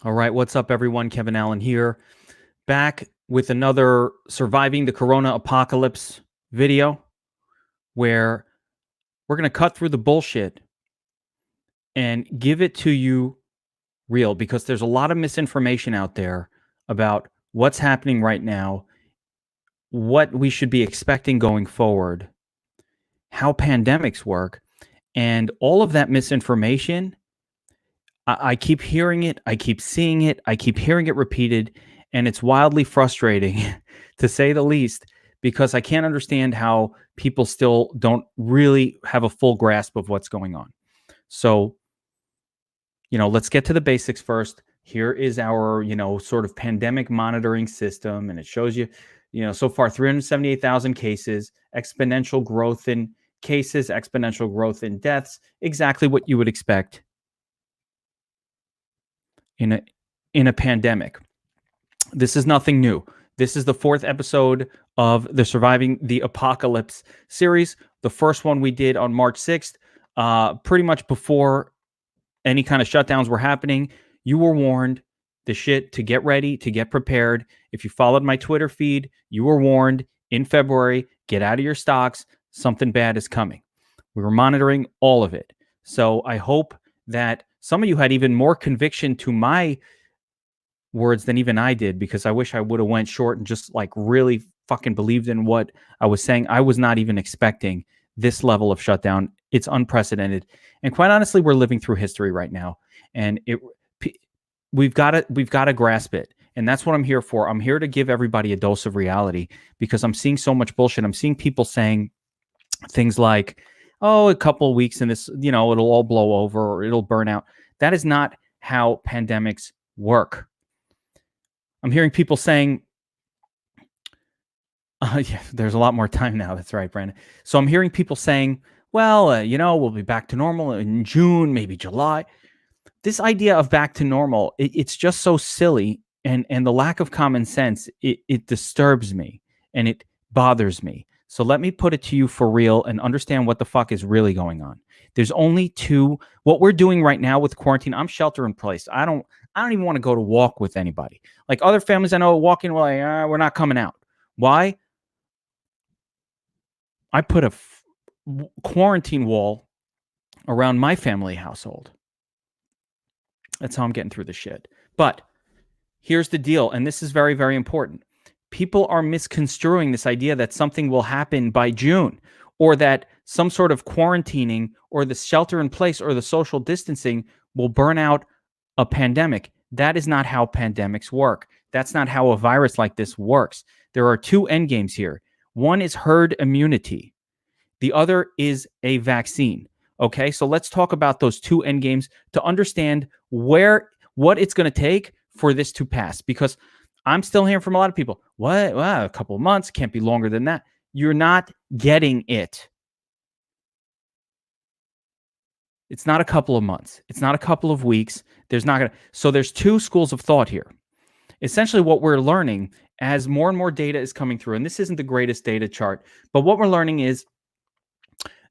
All right, what's up, everyone? Kevin Allen here, back with another Surviving the Corona Apocalypse video where we're going to cut through the bullshit and give it to you real, because there's a lot of misinformation out there about what's happening right now, what we should be expecting going forward, how pandemics work, and all of that misinformation. I keep hearing it, I keep seeing it, I keep hearing it repeated, and it's wildly frustrating to say the least, because I can't understand how people still don't really have a full grasp of what's going on. So, let's get to the basics first. Here is our, sort of pandemic monitoring system, and it shows you, so far 378,000 cases, exponential growth in cases, exponential growth in deaths, exactly what you would expect in a pandemic. This is nothing new. This is the 4th episode of the Surviving the Apocalypse series. The first one we did on March 6th, pretty much before any kind of shutdowns were happening. You were warned the shit to get ready, to get prepared. If you followed my Twitter feed, you were warned in February, get out of your stocks. Something bad is coming. We were monitoring all of it. So I hope that some of you had even more conviction to my words than even I did, because I wish I would have went short and just like really fucking believed in what I was saying. I was not even expecting this level of shutdown. It's unprecedented. And quite honestly, we're living through history right now. And we've got to grasp it. And that's what I'm here for. I'm here to give everybody a dose of reality, because I'm seeing so much bullshit. I'm seeing people saying things like, oh, a couple of weeks and this, it'll all blow over or it'll burn out. That is not how pandemics work. I'm hearing people saying, yeah, there's a lot more time now. That's right, Brandon. So I'm hearing people saying, well, we'll be back to normal in June, maybe July. This idea of back to normal, it's just so silly. And the lack of common sense, it disturbs me and it bothers me. So let me put it to you for real and understand what the fuck is really going on. There's only two. What we're doing right now with quarantine, I'm shelter in place. I don't even want to go to walk with anybody. Like other families I know walking, like, we're not coming out. Why? I put a quarantine wall around my family household. That's how I'm getting through the shit. But here's the deal, and this is very, very important. People are misconstruing this idea that something will happen by June, or that some sort of quarantining or the shelter in place or the social distancing will burn out a pandemic. That is not how pandemics work. That's not how a virus like this works. There are two endgames here. One is herd immunity. The other is a vaccine. Okay, so let's talk about those two endgames to understand what it's going to take for this to pass. Because I'm still hearing from a lot of people, what? Wow, a couple of months, can't be longer than that. You're not getting it. It's not a couple of months. It's not a couple of weeks. So there's two schools of thought here. Essentially, what we're learning as more and more data is coming through, and this isn't the greatest data chart, but what we're learning is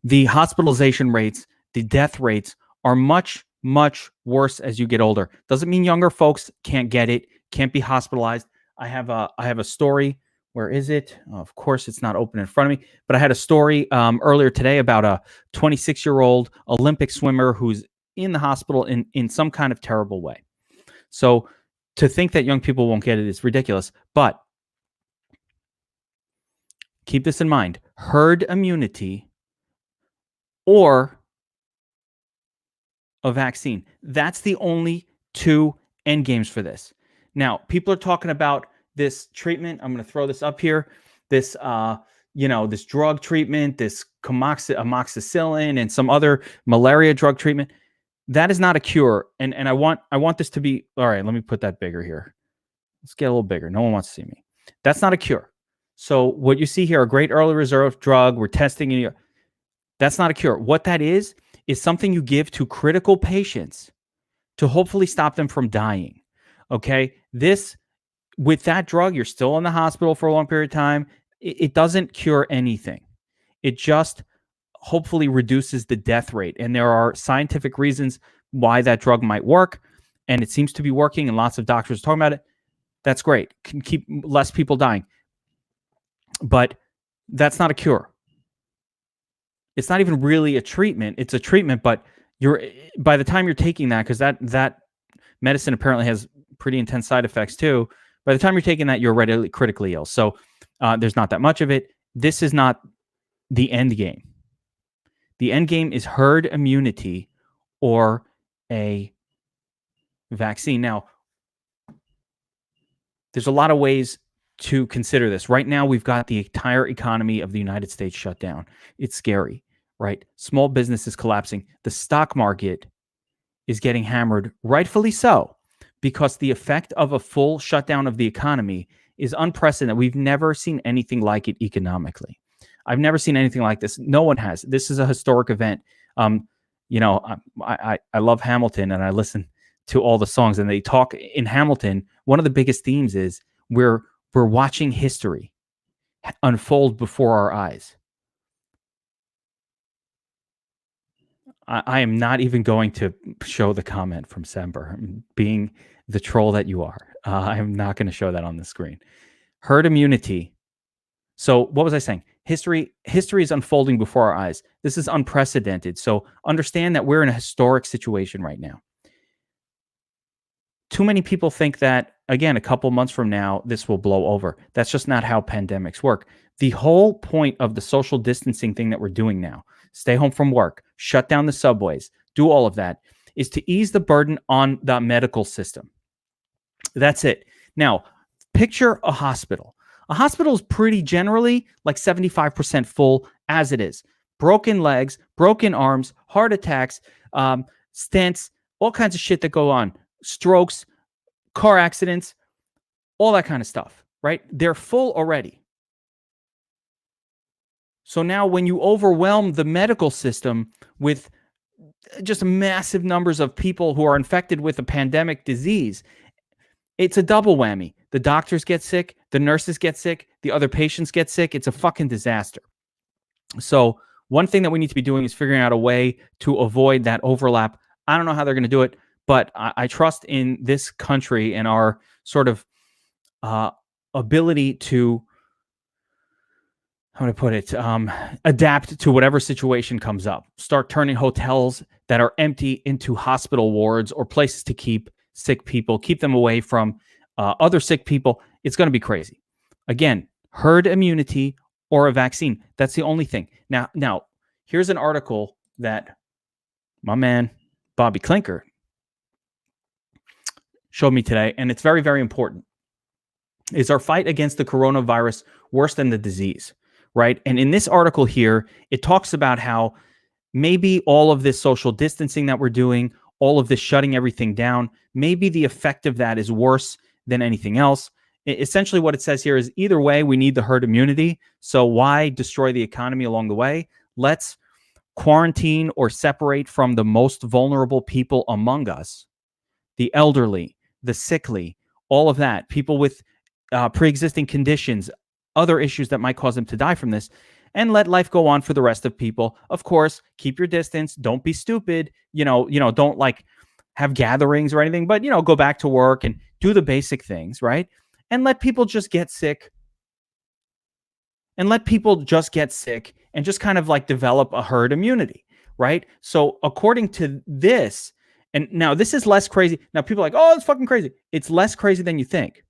the hospitalization rates, the death rates are much, much worse as you get older. Doesn't mean younger folks can't get it, can't be hospitalized. I have a story. Where is it? Oh, of course, it's not open in front of me. But I had a story earlier today about a 26-year-old Olympic swimmer who's in the hospital in some kind of terrible way. So to think that young people won't get it is ridiculous. But keep this in mind. Herd immunity or a vaccine. That's the only two end games for this. Now, people are talking about this treatment. I'm going to throw this up here. This, this drug treatment, this amoxicillin and some other malaria drug treatment. That is not a cure. And I want this to be, all right, let me put that bigger here. Let's get a little bigger. No one wants to see me. That's not a cure. So what you see here, a great early reserve drug, we're testing in. That's not a cure. What that is something you give to critical patients to hopefully stop them from dying. Okay? With that drug, you're still in the hospital for a long period of time. It doesn't cure anything. It just hopefully reduces the death rate. And there are scientific reasons why that drug might work. and it seems to be working, and lots of doctors are talking about it. That's great. Can keep less people dying. But that's not a cure. It's not even really a treatment. It's a treatment, but by the time you're taking that, because that medicine apparently has pretty intense side effects too. By the time you're taking that, you're already critically ill. So there's not that much of it. This is not the end game. The end game is herd immunity or a vaccine. Now, there's a lot of ways to consider this. Right now, we've got the entire economy of the United States shut down. It's scary, right? Small business is collapsing. The stock market is getting hammered, rightfully so, because the effect of a full shutdown of the economy is unprecedented. We've never seen anything like it economically. I've never seen anything like this. No one has. This is a historic event. I love Hamilton, and I listen to all the songs, and they talk in Hamilton. One of the biggest themes is we're watching history unfold before our eyes. I am not even going to show the comment from Semper, being the troll that you are. I am not going to show that on the screen. Herd immunity. So what was I saying? History is unfolding before our eyes. This is unprecedented. So understand that we're in a historic situation right now. Too many people think that, again, a couple months from now, this will blow over. That's just not how pandemics work. The whole point of the social distancing thing that we're doing now, stay home from work, shut down the subways, do all of that, is to ease the burden on the medical system. That's it. Now, picture a hospital. A hospital is pretty generally like 75% full as it is. Broken legs, broken arms, heart attacks, stents, all kinds of shit that go on. Strokes, car accidents, all that kind of stuff, right? They're full already. So now when you overwhelm the medical system with just massive numbers of people who are infected with a pandemic disease, it's a double whammy. The doctors get sick, the nurses get sick, the other patients get sick. It's a fucking disaster. So one thing that we need to be doing is figuring out a way to avoid that overlap. I don't know how they're going to do it, but I trust in this country and our sort of ability to, how do I put it, adapt to whatever situation comes up. Start turning hotels that are empty into hospital wards or places to keep sick people, keep them away from other sick people. It's going to be crazy. Again, herd immunity or a vaccine. That's the only thing. Now, here's an article that my man, Bobby Klinker, showed me today, and it's very, very important. Is our fight against the coronavirus worse than the disease, right? And in this article here, it talks about how maybe all of this social distancing that we're doing, all of this shutting everything down, maybe the effect of that is worse than anything else. Essentially, what it says here is either way, we need the herd immunity. So why destroy the economy along the way? Let's quarantine or separate from the most vulnerable people among us, the elderly, the sickly, all of that, people with pre-existing conditions, other issues that might cause them to die from this, and let life go on for the rest of people. Of course, keep your distance. Don't be stupid. Don't like have gatherings or anything, but, go back to work and do the basic things, right? And let people just get sick. And just kind of like develop a herd immunity, right? So according to this, and now this is less crazy. Now people are like, oh, it's fucking crazy. It's less crazy than you think.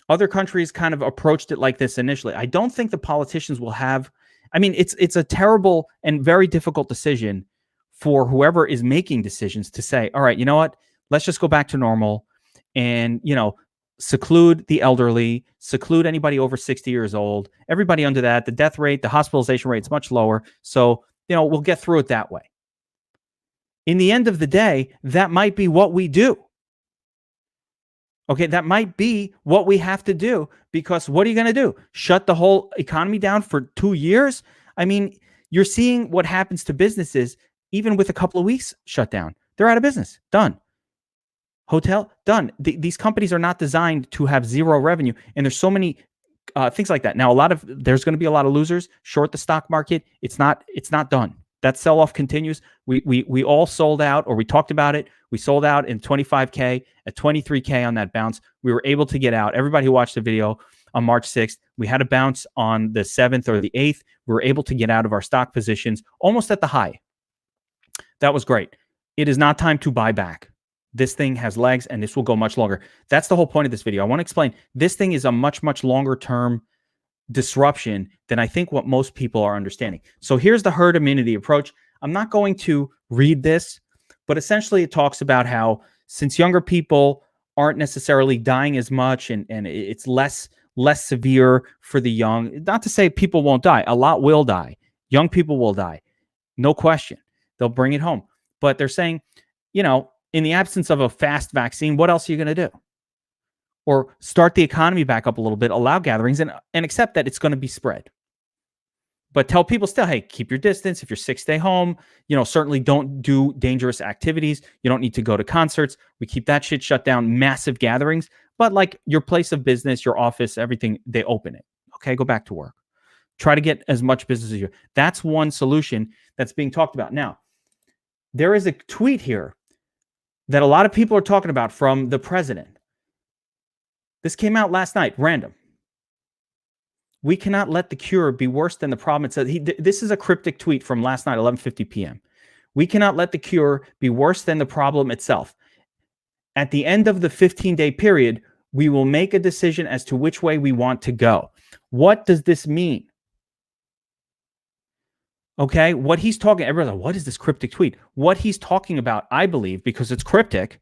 Other countries kind of approached it like this initially. I don't think the politicians will have, it's a terrible and very difficult decision for whoever is making decisions to say, all right, you know what? Let's just go back to normal and, seclude the elderly, seclude anybody over 60 years old, everybody under that. The death rate, the hospitalization rate is much lower. So, we'll get through it that way. In the end of the day, that might be what we do. Okay, that might be what we have to do, because what are you going to do? Shut the whole economy down for 2 years? You're seeing what happens to businesses even with a couple of weeks shut down. They're out of business. Done. Hotel, done. These companies are not designed to have zero revenue, and there's so many things like that. Now, there's going to be a lot of losers. Short the stock market. It's not done. That sell-off continues. We all sold out, or we talked about it. We sold out in 25K, at 23K on that bounce. We were able to get out. Everybody who watched the video on March 6th, we had a bounce on the 7th or the 8th. We were able to get out of our stock positions almost at the high. That was great. It is not time to buy back. This thing has legs, and this will go much longer. That's the whole point of this video. I want to explain this thing is a much, much longer term disruption than I think what most people are understanding. So here's the herd immunity approach. I'm not going to read this, but essentially it talks about how since younger people aren't necessarily dying as much, and it's less severe for the young, not to say people won't die. A lot will die. Young people will die. No question. They'll bring it home. But they're saying, in the absence of a fast vaccine, what else are you going to do? Or start the economy back up a little bit, allow gatherings, and accept that it's going to be spread. But tell people still, hey, keep your distance. If you're sick, stay home. Certainly don't do dangerous activities. You don't need to go to concerts. We keep that shit shut down, massive gatherings. But like your place of business, your office, everything, they open it. Okay, go back to work. Try to get as much business as you. That's one solution that's being talked about. Now, there is a tweet here that a lot of people are talking about from the president. This came out last night, random. We cannot let the cure be worse than the problem. It says this is a cryptic tweet from last night, 11:50 p.m. We cannot let the cure be worse than the problem itself. At the end of the 15-day period, we will make a decision as to which way we want to go. What does this mean? Okay, what he's talking, everybody's like, what is this cryptic tweet? What he's talking about, I believe, because it's cryptic,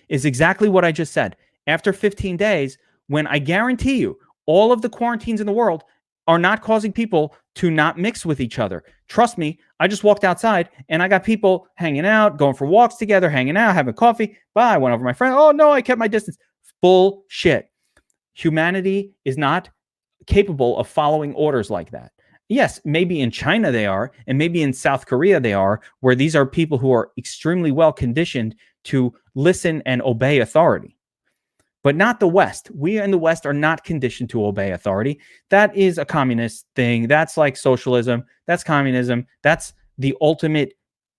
is exactly what I just said. After 15 days, when I guarantee you, all of the quarantines in the world are not causing people to not mix with each other. Trust me, I just walked outside and I got people hanging out, going for walks together, hanging out, having coffee. Bye, I went over to my friend. Oh, no, I kept my distance. Bullshit. Humanity is not capable of following orders like that. Yes, maybe in China they are, and maybe in South Korea they are, where these are people who are extremely well conditioned to listen and obey authority. But not the West. We in the West are not conditioned to obey authority. That is a communist thing. That's like socialism. That's communism. That's the ultimate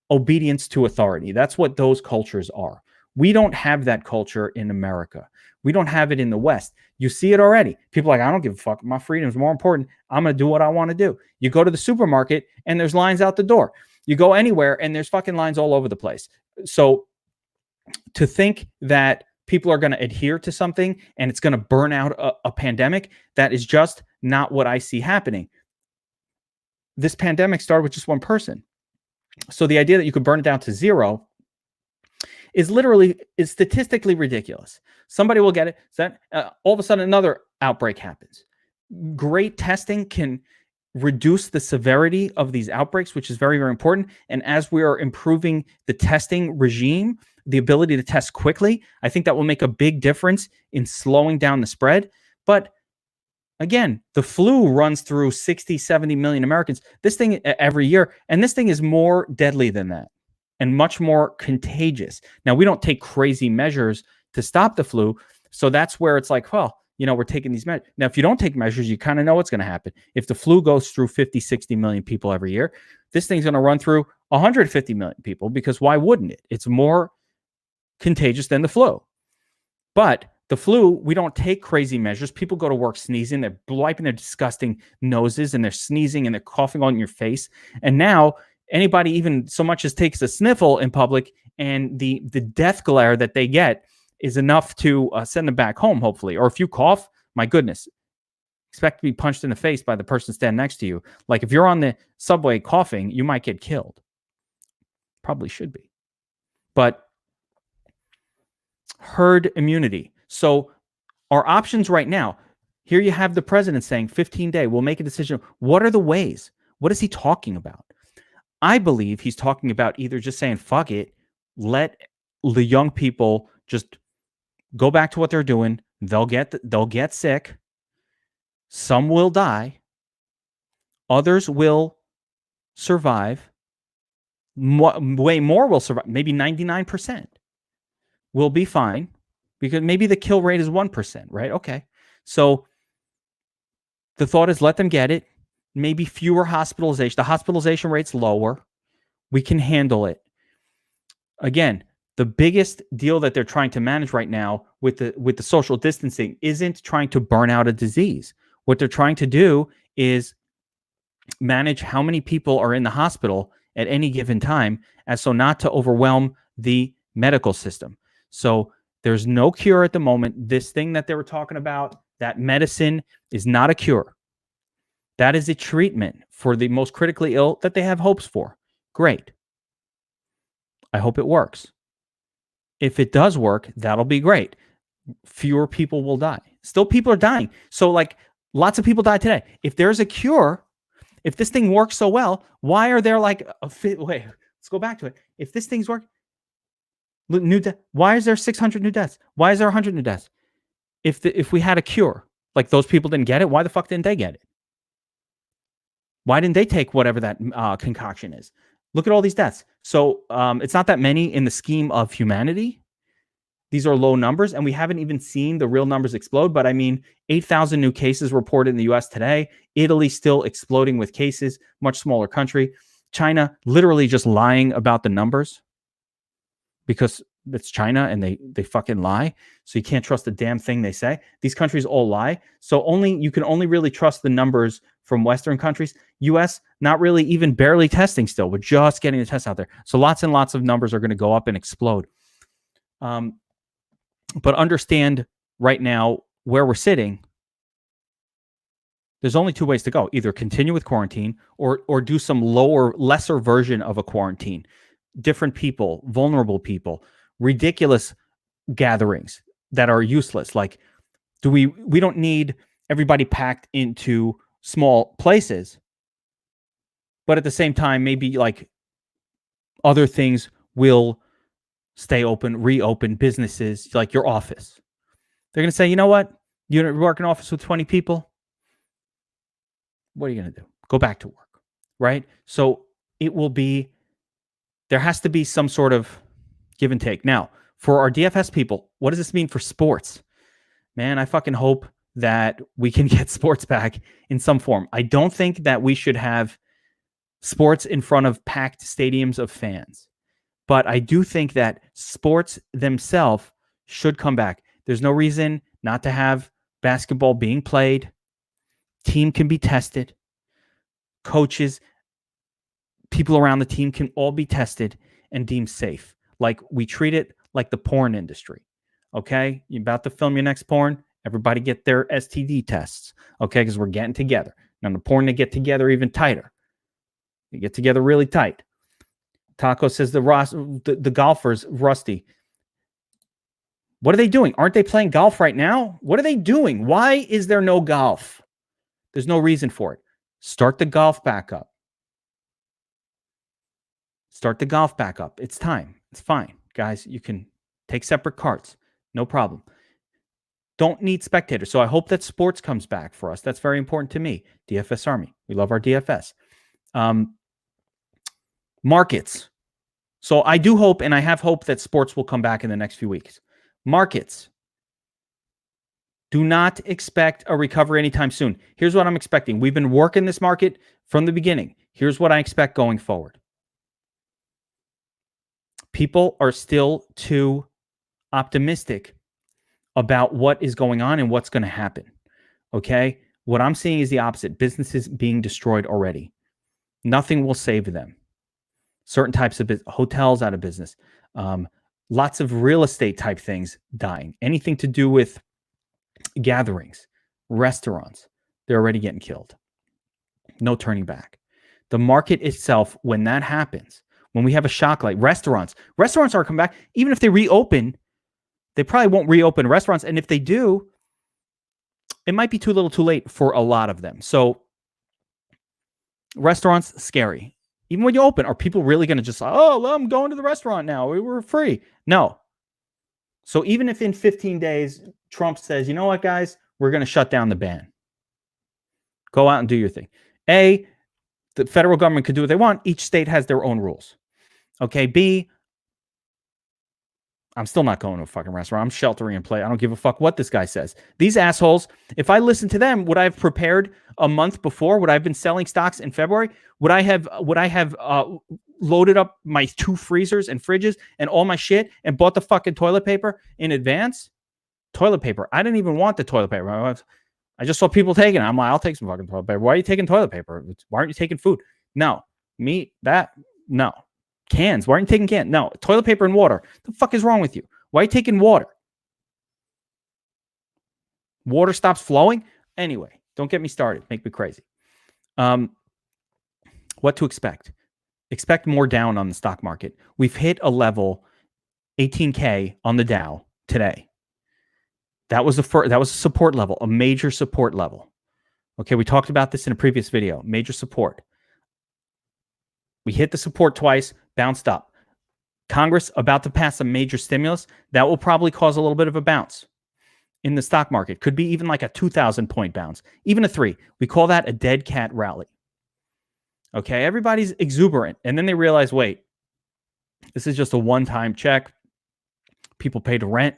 obedience to authority. That's what those cultures are. We don't have that culture in America. We don't have it in the West. You see it already. People are like, I don't give a fuck. My freedom is more important. I'm going to do what I want to do. You go to the supermarket and there's lines out the door. You go anywhere and there's fucking lines all over the place. So to think that people are going to adhere to something and it's going to burn out a pandemic, that is just not what I see happening. This pandemic started with just one person. So the idea that you could burn it down to zero is statistically ridiculous. Somebody will get it. So that, all of a sudden another outbreak happens. Great testing can reduce the severity of these outbreaks, which is very, very important. And as we are improving the testing regime, the ability to test quickly, I think that will make a big difference in slowing down the spread. But again, the flu runs through 60, 70 million Americans. This thing every year, and this thing is more deadly than that and much more contagious. Now, we don't take crazy measures to stop the flu. So that's where it's like, well, we're taking these measures. Now, if you don't take measures, you kind of know what's going to happen. If the flu goes through 50, 60 million people every year, this thing's going to run through 150 million people, because why wouldn't it? It's more contagious than the flu. But the flu, we don't take crazy measures. People go to work sneezing. They're wiping their disgusting noses and they're sneezing and they're coughing on your face. And now anybody even so much as takes a sniffle in public, and the death glare that they get is enough to send them back home, hopefully. Or if you cough, my goodness, expect to be punched in the face by the person standing next to you. Like if you're on the subway coughing, you might get killed. Probably should be. But herd immunity. So our options right now, here you have the president saying 15-day, we'll make a decision. What are the ways? What is he talking about? I believe he's talking about either just saying, fuck it, let the young people just go back to what they're doing. They'll get sick. Some will die. Others will survive. Way more will survive. Maybe 99% will be fine, because maybe the kill rate is 1%, right? Okay. So the thought is let them get it. Maybe fewer hospitalization. The hospitalization rate's lower. We can handle it. Again, the biggest deal that they're trying to manage right now with the social distancing isn't trying to burn out a disease. What they're trying to do is manage how many people are in the hospital at any given time, as so not to overwhelm the medical system. So there's no cure at the moment. This thing that they were talking about, that medicine, is not a cure. That is a treatment for the most critically ill that they have hopes for. Great. I hope it works. If it does work, that'll be great. Fewer people will die. Still, people are dying. So, like, lots of people died today. If there's a cure, if this thing works so well, why are there like wait, let's go back to it. If this thing's work, why is there 600 new deaths? Why is there 100 new deaths? If we had a cure, like those people didn't get it, why the fuck didn't they get it? Why didn't they take whatever that concoction is? Look at all these deaths. So it's not that many in the scheme of humanity. These are low numbers, and we haven't even seen the real numbers explode. But I mean, 8,000 new cases reported in the US today. Italy still exploding with cases, much smaller country. China literally just lying about the numbers because it's China and they fucking lie. So you can't trust the damn thing they say. These countries all lie. So you can only really trust the numbers from Western countries. US, not really, even barely testing still. We're just getting the tests out there. So lots and lots of numbers are going to go up and explode. But understand right now where we're sitting, there's only two ways to go. Either continue with quarantine or do some lesser version of a quarantine. Different people, vulnerable people, ridiculous gatherings that are useless. Like, we don't need everybody packed into small places. But at the same time, maybe like other things will stay open, reopen businesses like your office. They're going to say, you know what? You work in an office with 20 people. What are you going to do? Go back to work, right? So there has to be some sort of give and take. Now, for our DFS people, what does this mean for sports? Man, I fucking hope that we can get sports back in some form. I don't think that we should have sports in front of packed stadiums of fans. But I do think that sports themselves should come back. There's no reason not to have basketball being played. Team can be tested. Coaches, people around the team can all be tested and deemed safe. Like, we treat it like the porn industry. Okay? You're about to film your next porn. Everybody get their STD tests. Okay? Because we're getting together. Now, the porn, they get together even tighter. They get together really tight. Taco says the golfers, Rusty. What are they doing? Aren't they playing golf right now? What are they doing? Why is there no golf? There's no reason for it. Start the golf back up. Start the golf back up. It's time. It's fine. Guys, you can take separate carts. No problem. Don't need spectators. So I hope that sports comes back for us. That's very important to me. DFS Army. We love our DFS. Markets. So I do hope, and I have hope, that sports will come back in the next few weeks. Markets. Do not expect a recovery anytime soon. Here's what I'm expecting. We've been working this market from the beginning. Here's what I expect going forward. People are still too optimistic about what is going on and what's going to happen. Okay? What I'm seeing is the opposite. Businesses being destroyed already. Nothing will save them. Certain types of hotels out of business. Lots of real estate type things dying. Anything to do with gatherings, restaurants, they're already getting killed. No turning back. The market itself, when that happens, when we have a shock like restaurants are coming back. Even if they reopen, they probably won't reopen restaurants. And if they do, it might be too little too late for a lot of them. So restaurants, scary. Even when you open, are people really going to just, oh, well, I'm going to the restaurant now. We were free. No. So even if in 15 days, Trump says, you know what, guys, we're going to shut down the ban. Go out and do your thing. A, the federal government could do what they want. Each state has their own rules. Okay. B, I'm still not going to a fucking restaurant. I'm sheltering in place. I don't give a fuck what this guy says. These assholes, if I listen to them, would I have prepared a month before? Would I have been selling stocks in February? Would I have loaded up my 2 freezers and fridges and all my shit and bought the fucking toilet paper in advance. Toilet paper. I didn't even want the toilet paper. I just saw people taking it. I'm like, I'll take some fucking toilet paper. Why are you taking toilet paper? Why aren't you taking food? No. Meat, that, no. Cans. Why aren't you taking cans? No. Toilet paper and water. The fuck is wrong with you? Why are you taking water? Water stops flowing? Anyway, don't get me started. Make me crazy. What to expect? Expect more down on the stock market. We've hit a level 18K on the Dow today. That was a support level, a major support level. Okay, we talked about this in a previous video. Major support. We hit the support twice, bounced up. Congress about to pass a major stimulus. That will probably cause a little bit of a bounce in the stock market. Could be even like a 2,000 point bounce, even a 3. We call that a dead cat rally. Okay, everybody's exuberant. And then they realize, wait, this is just a one-time check. People paid rent.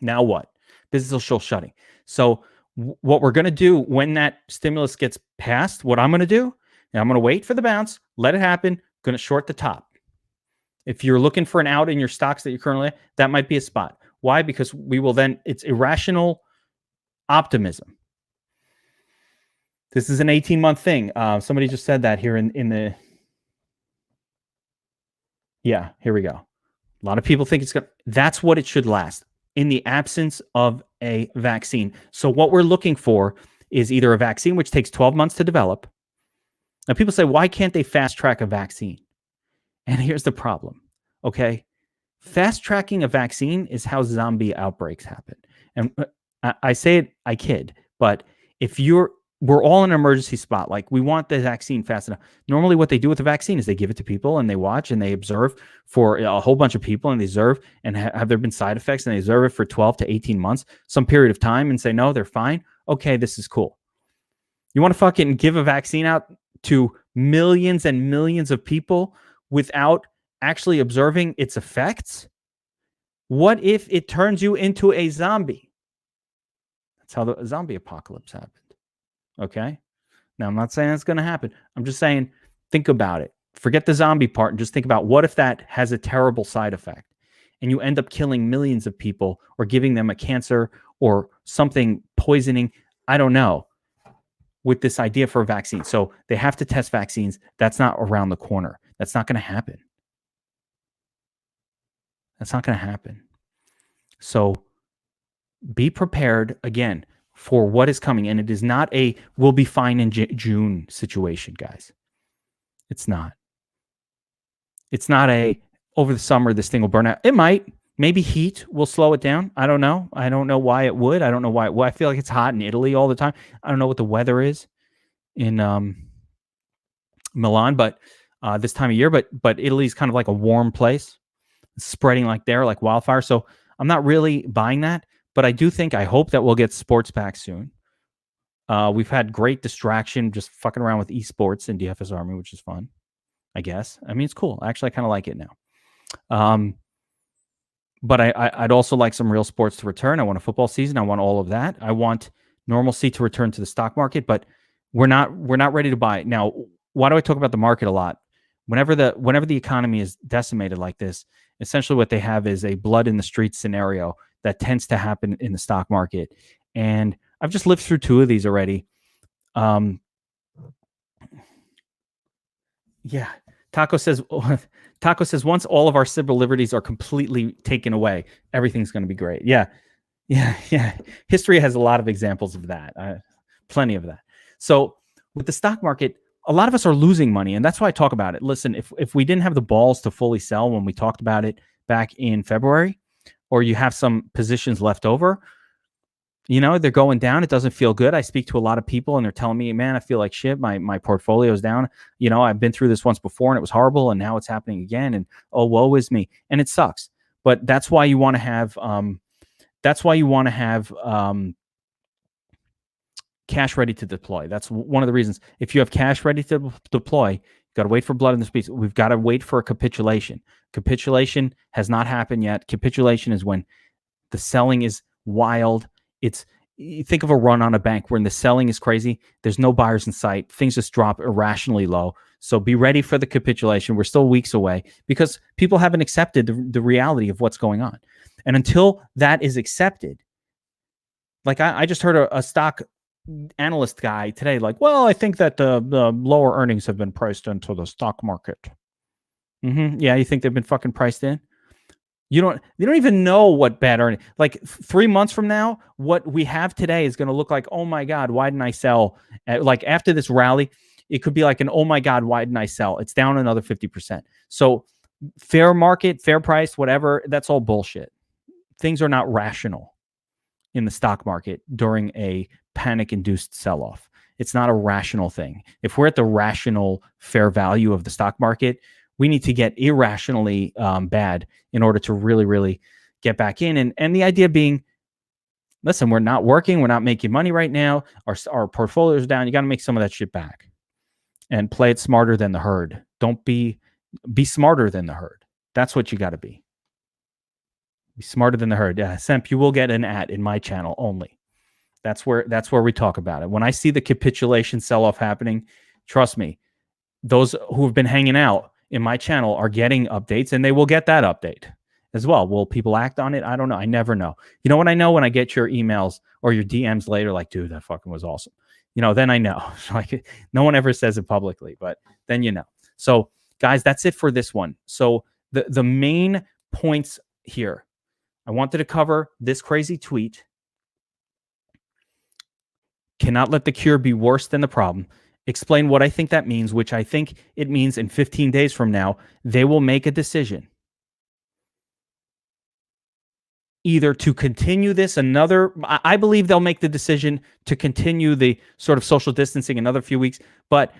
Now what? Business will still shutting. So what we're going to do when that stimulus gets passed, what I'm going to do, I'm going to wait for the bounce, let it happen, going to short the top. If you're looking for an out in your stocks that you're currently, that might be a spot. Why? Because we will then, it's irrational optimism. This is an 18-month thing. Somebody just said that here in the, yeah, here we go. A lot of people think it's going to, that's what it should last in the absence of a vaccine. So what we're looking for is either a vaccine, which takes 12 months to develop. Now people say, why can't they fast track a vaccine? And here's the problem, okay? Fast tracking a vaccine is how zombie outbreaks happen. And I say it, I kid, but if we're all in an emergency spot, like we want the vaccine fast enough. Normally what they do with the vaccine is they give it to people and they watch and they observe for a whole bunch of people and they observe and have there been side effects and they observe it for 12 to 18 months, some period of time and say, no, they're fine. Okay, this is cool. You want to fucking give a vaccine out to millions and millions of people without actually observing its effects? What if it turns you into a zombie? That's how the zombie apocalypse happened. Okay? Now, I'm not saying it's going to happen. I'm just saying, think about it. Forget the zombie part and just think about what if that has a terrible side effect and you end up killing millions of people or giving them a cancer or something poisoning, I don't know, with this idea for a vaccine. So they have to test vaccines. That's not around the corner. That's not going to happen. That's not going to happen. So be prepared, again, for what is coming. And it is not a we'll be fine in June situation, guys. It's not. It's not a over the summer this thing will burn out. It might. Maybe heat will slow it down. I don't know. I don't know why it would. I don't know why it would. I feel like it's hot in Italy all the time. I don't know what the weather is in Milan, but this time of year. But Italy's kind of like a warm place. It's spreading like there, like wildfire. So I'm not really buying that. But I do think, I hope that we'll get sports back soon. We've had great distraction just fucking around with esports in DFS Army, which is fun, I guess. I mean, it's cool. Actually, I kind of like it now. But I'd also like some real sports to return. I want a football season. I want all of that. I want normalcy to return to the stock market, but we're not ready to buy it. Now, why do I talk about the market a lot? Whenever the economy is decimated like this, essentially what they have is a blood in the streets scenario that tends to happen in the stock market. And I've just lived through 2 of these already. Yeah. Taco says, once all of our civil liberties are completely taken away, everything's going to be great. Yeah. History has a lot of examples of that. Plenty of that. So with the stock market, a lot of us are losing money. And that's why I talk about it. Listen, if we didn't have the balls to fully sell when we talked about it back in February, or you have some positions left over, they're going down. It doesn't feel good. I speak to a lot of people and they're telling me, man, I feel like shit. My portfolio is down. I've been through this once before and it was horrible. And now it's happening again. And oh, woe is me. And it sucks. But that's why you want to have, cash ready to deploy. That's one of the reasons. If you have cash ready to deploy, you got to wait for blood in the streets. We've got to wait for a capitulation. Capitulation has not happened yet. Capitulation is when the selling is wild. You think of a run on a bank when the selling is crazy. There's no buyers in sight. Things just drop irrationally low. So be ready for the capitulation. We're still weeks away because people haven't accepted the reality of what's going on. And until that is accepted, like I just heard a stock analyst guy today, like, well, I think that the lower earnings have been priced into the stock market. Yeah, you think they've been fucking priced in? You don't even know what bad earnings. Like 3 months from now, what we have today is going to look like, oh my God, why didn't I sell? Like after this rally, it could be like an, oh my God, why didn't I sell? It's down another 50%. So fair market, fair price, whatever, that's all bullshit. Things are not rational in the stock market during a panic-induced sell-off. It's not a rational thing. If we're at the rational fair value of the stock market, we need to get irrationally bad in order to really, really get back in. And the idea being, listen, we're not working. We're not making money right now. Our portfolio's down. You got to make some of that shit back and play it smarter than the herd. Don't be smarter than the herd. That's what you got to be. Be smarter than the herd. Yeah, Semp, you will get an ad in my channel only. That's where we talk about it. When I see the capitulation sell-off happening, trust me, those who have been hanging out in my channel are getting updates, and they will get that update as well. Will people act on it? I don't know. I never know. You know what I know? When I get your emails or your DMs later, like, dude, that fucking was awesome. You know, then I know. Like, no one ever says it publicly, but then you know. So, guys, that's it for this one. So the main points here, I wanted to cover this crazy tweet. Cannot let the cure be worse than the problem. Explain what I think that means, which I think it means in 15 days from now, they will make a decision. Either to continue this I believe they'll make the decision to continue the sort of social distancing another few weeks. But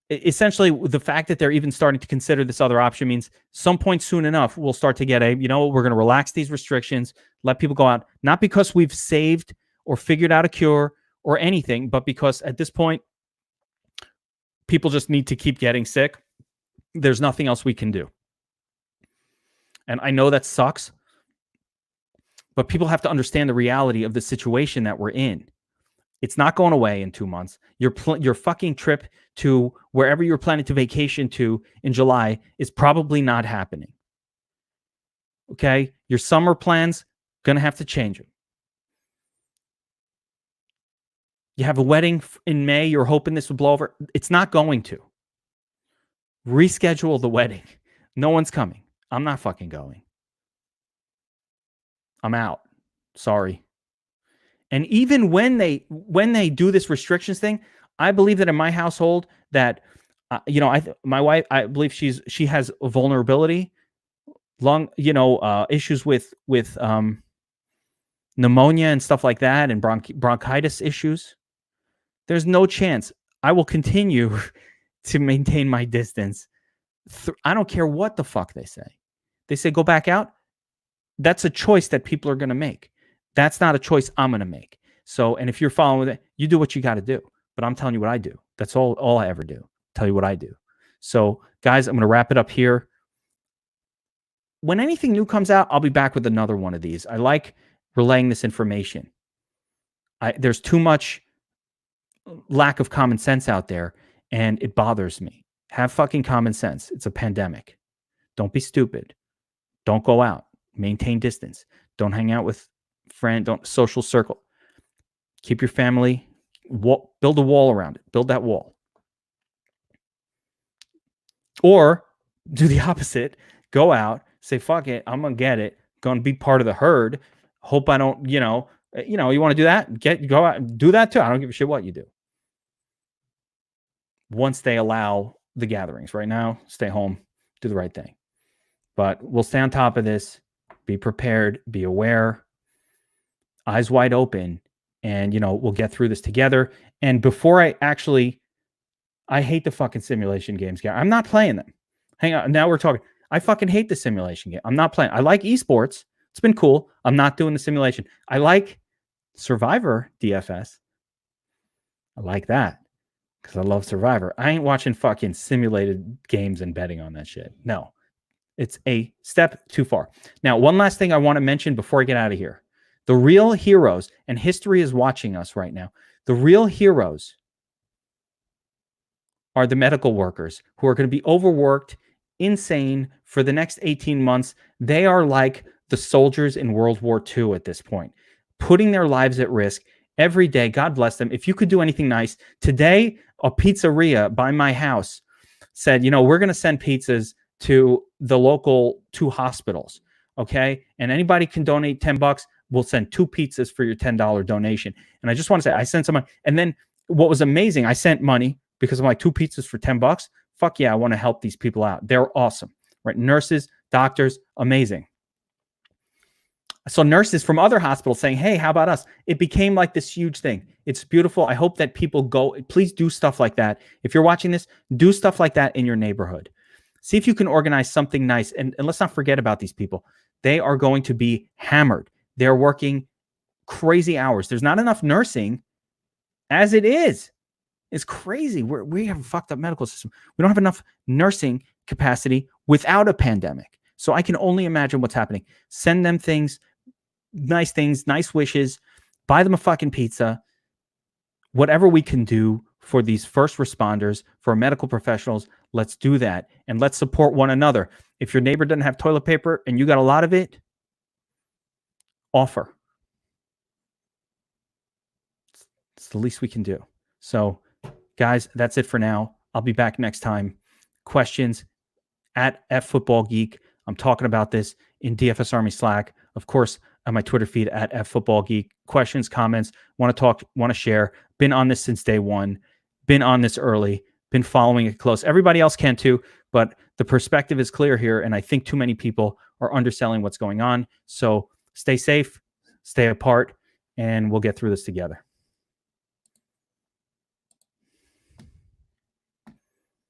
essentially, the fact that they're even starting to consider this other option means some point soon enough, we'll start to get we're going to relax these restrictions, let people go out, not because we've saved or figured out a cure or anything, but because at this point, people just need to keep getting sick. There's nothing else we can do. And I know that sucks, but people have to understand the reality of the situation that we're in. It's not going away in 2 months. Your fucking trip to wherever you're planning to vacation to in July is probably not happening. Okay? Your summer plans, going to have to change them. You have a wedding in May. You're hoping this will blow over. It's not going to. Reschedule the wedding. No one's coming. I'm not fucking going. I'm out. Sorry. And even when they do this restrictions thing, I believe that in my household that my wife, I believe she has a vulnerability, issues with pneumonia and stuff like that, and bronchitis issues. There's no chance I will continue to maintain my distance. I don't care what the fuck they say. They say go back out. That's a choice that people are going to make. That's not a choice I'm going to make. So, and if you're following it, you do what you got to do. But I'm telling you what I do. That's all I ever do. Tell you what I do. So, guys, I'm going to wrap it up here. When anything new comes out, I'll be back with another one of these. I like relaying this information. There's too much lack of common sense out there, and it bothers me. Have fucking common sense. It's a pandemic. Don't be stupid. Don't go out. Maintain distance. Don't hang out with friends. Don't social circle. Keep your family. Build a wall around it. Build that wall. Or do the opposite. Go out. Say, fuck it. I'm going to get it. Going to be part of the herd. Hope I don't, you want to do that? Go out and do that too. I don't give a shit what you do. Once they allow the gatherings. Right now, stay home. Do the right thing. But we'll stay on top of this. Be prepared. Be aware. Eyes wide open. And, we'll get through this together. And before I hate the fucking simulation games. I'm not playing them. Hang on. Now we're talking. I fucking hate the simulation game. I'm not playing. I like esports. It's been cool. I'm not doing the simulation. I like Survivor DFS. I like that because I love Survivor. I ain't watching fucking simulated games and betting on that shit. No, it's a step too far. Now, one last thing I want to mention before I get out of here. The real heroes, and history is watching us right now. The real heroes are the medical workers who are going to be overworked, insane for the next 18 months. They are like the soldiers in World War II at this point, putting their lives at risk every day. God bless them. If you could do anything nice today, a pizzeria by my house said, we're going to send pizzas to the local 2 hospitals. Okay. And anybody can donate $10. We'll send 2 pizzas for your $10 donation. And I just want to say, I sent some money. And then what was amazing, I sent money because I'm like, 2 pizzas for $10. Fuck yeah. I want to help these people out. They're awesome, right? Nurses, doctors, amazing. So nurses from other hospitals saying, hey, how about us? It became like this huge thing. It's beautiful. I hope that people go, please do stuff like that. If you're watching this, do stuff like that in your neighborhood. See if you can organize something nice. And let's not forget about these people. They are going to be hammered. They're working crazy hours. There's not enough nursing as it is. It's crazy. We have a fucked up medical system. We don't have enough nursing capacity without a pandemic. So I can only imagine what's happening. Send them things, nice wishes, buy them a fucking pizza, whatever we can do for these first responders, for medical professionals, let's do that. And let's support one another. If your neighbor doesn't have toilet paper and you got a lot of it, offer. It's the least we can do. So, guys, that's it for now. I'll be back next time. Questions at @FootballGeek. I'm talking about this in DFS Army Slack. Of course, on my Twitter feed at @FootballGeek. Questions, comments, want to talk, want to share. Been on this since day one. Been on this early. Been following it close. Everybody else can too, but the perspective is clear here, and I think too many people are underselling what's going on. So stay safe, stay apart, and we'll get through this together.